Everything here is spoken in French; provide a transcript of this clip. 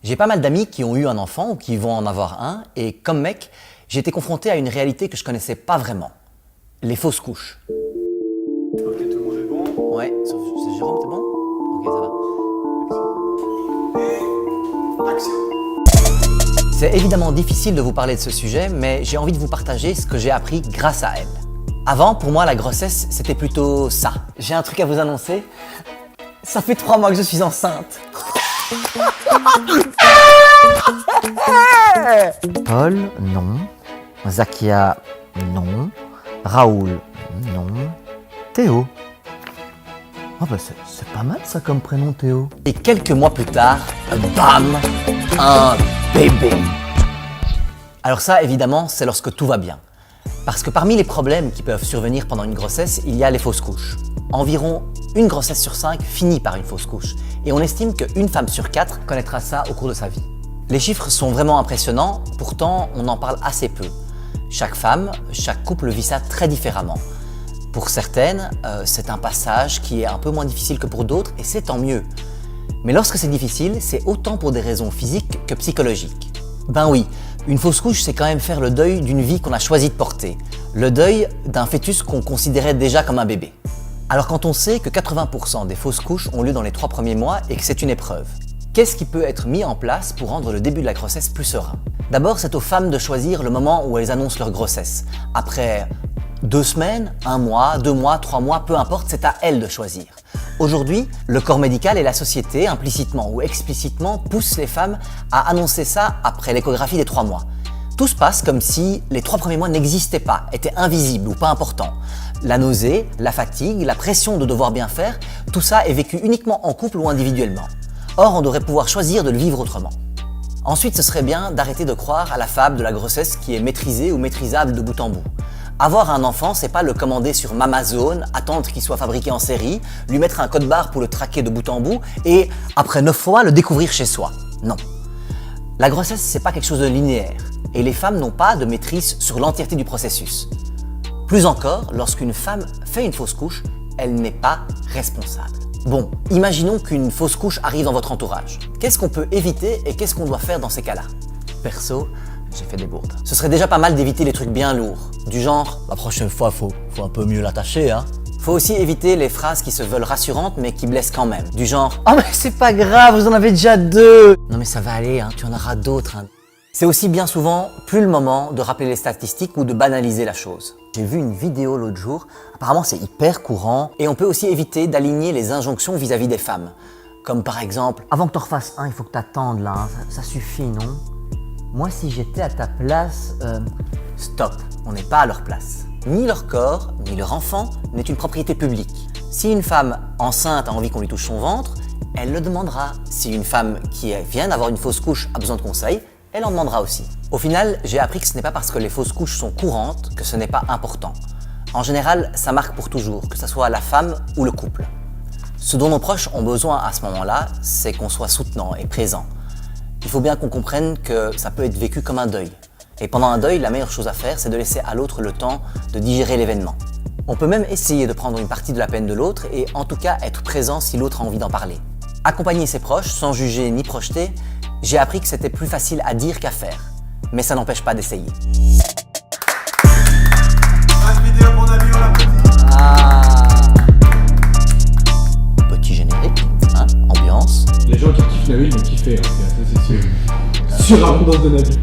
J'ai pas mal d'amis qui ont eu un enfant ou qui vont en avoir un, et comme mec, j'ai été confronté à une réalité que je connaissais pas vraiment. Les fausses couches. Ok, tout le monde est bon. Ouais, sauf c'est Jérôme, t'es bon? Ok, ça va. Et action. C'est évidemment difficile de vous parler de ce sujet, mais j'ai envie de vous partager ce que j'ai appris grâce à elle. Avant, pour moi, la grossesse, c'était plutôt ça. J'ai un truc à vous annoncer. Ça fait 3 mois que je suis enceinte. Paul, non. Zakia, non. Raoul, non. Théo. Oh bah c'est pas mal ça comme prénom Théo. Et quelques mois plus tard, bam, un bébé. Alors ça, évidemment, c'est lorsque tout va bien. Parce que parmi les problèmes qui peuvent survenir pendant une grossesse, il y a les fausses couches. Environ une grossesse sur 5 finit par une fausse couche. Et on estime qu'une femme sur 4 connaîtra ça au cours de sa vie. Les chiffres sont vraiment impressionnants, pourtant on en parle assez peu. Chaque femme, chaque couple vit ça très différemment. Pour certaines, c'est un passage qui est un peu moins difficile que pour d'autres, et c'est tant mieux. Mais lorsque c'est difficile, c'est autant pour des raisons physiques que psychologiques. Ben oui, une fausse couche, c'est quand même faire le deuil d'une vie qu'on a choisi de porter. Le deuil d'un fœtus qu'on considérait déjà comme un bébé. Alors quand on sait que 80% des fausses couches ont lieu dans les 3 premiers mois et que c'est une épreuve, qu'est-ce qui peut être mis en place pour rendre le début de la grossesse plus serein? D'abord, c'est aux femmes de choisir le moment où elles annoncent leur grossesse. Après 2 semaines, 1 mois, 2 mois, 3 mois, peu importe, c'est à elles de choisir. Aujourd'hui, le corps médical et la société, implicitement ou explicitement, poussent les femmes à annoncer ça après l'échographie des 3 mois. Tout se passe comme si les 3 premiers mois n'existaient pas, étaient invisibles ou pas importants. La nausée, la fatigue, la pression de devoir bien faire, tout ça est vécu uniquement en couple ou individuellement. Or, on devrait pouvoir choisir de le vivre autrement. Ensuite, ce serait bien d'arrêter de croire à la fable de la grossesse qui est maîtrisée ou maîtrisable de bout en bout. Avoir un enfant, c'est pas le commander sur Amazon, attendre qu'il soit fabriqué en série, lui mettre un code barre pour le traquer de bout en bout et, après 9 fois, le découvrir chez soi. Non. La grossesse, c'est pas quelque chose de linéaire et les femmes n'ont pas de maîtrise sur l'entièreté du processus. Plus encore, lorsqu'une femme fait une fausse couche, elle n'est pas responsable. Bon, imaginons qu'une fausse couche arrive dans votre entourage. Qu'est-ce qu'on peut éviter et qu'est-ce qu'on doit faire dans ces cas-là? Perso, j'ai fait des bourdes. Ce serait déjà pas mal d'éviter les trucs bien lourds, du genre « la prochaine fois, faut un peu mieux l'attacher, hein ». Faut aussi éviter les phrases qui se veulent rassurantes mais qui blessent quand même, du genre « oh mais c'est pas grave, vous en avez déjà 2 !» Non mais ça va aller, hein, tu en auras d'autres. Hein. C'est aussi bien souvent plus le moment de rappeler les statistiques ou de banaliser la chose. J'ai vu une vidéo l'autre jour, apparemment c'est hyper courant, et on peut aussi éviter d'aligner les injonctions vis-à-vis des femmes. Comme par exemple, avant que t'en refasses un, il faut que t'attendes là, hein. Ça suffit, non? Moi si j'étais à ta place, stop, on n'est pas à leur place. Ni leur corps, ni leur enfant n'est une propriété publique. Si une femme enceinte a envie qu'on lui touche son ventre, elle le demandera. Si une femme qui vient d'avoir une fausse couche a besoin de conseils, elle en demandera aussi. Au final, j'ai appris que ce n'est pas parce que les fausses couches sont courantes que ce n'est pas important. En général, ça marque pour toujours, que ce soit la femme ou le couple. Ce dont nos proches ont besoin à ce moment-là, c'est qu'on soit soutenant et présent. Il faut bien qu'on comprenne que ça peut être vécu comme un deuil. Et pendant un deuil, la meilleure chose à faire, c'est de laisser à l'autre le temps de digérer l'événement. On peut même essayer de prendre une partie de la peine de l'autre et en tout cas être présent si l'autre a envie d'en parler. Accompagner ses proches sans juger ni projeter, j'ai appris que c'était plus facile à dire qu'à faire. Mais ça n'empêche pas d'essayer. Vidéo, mon ami, on l'applaudit. Ah. Petit générique, hein, ambiance. Les gens qui kiffent Nabil vont kiffer, hein, ça c'est sûr. Surabondance de Nabil.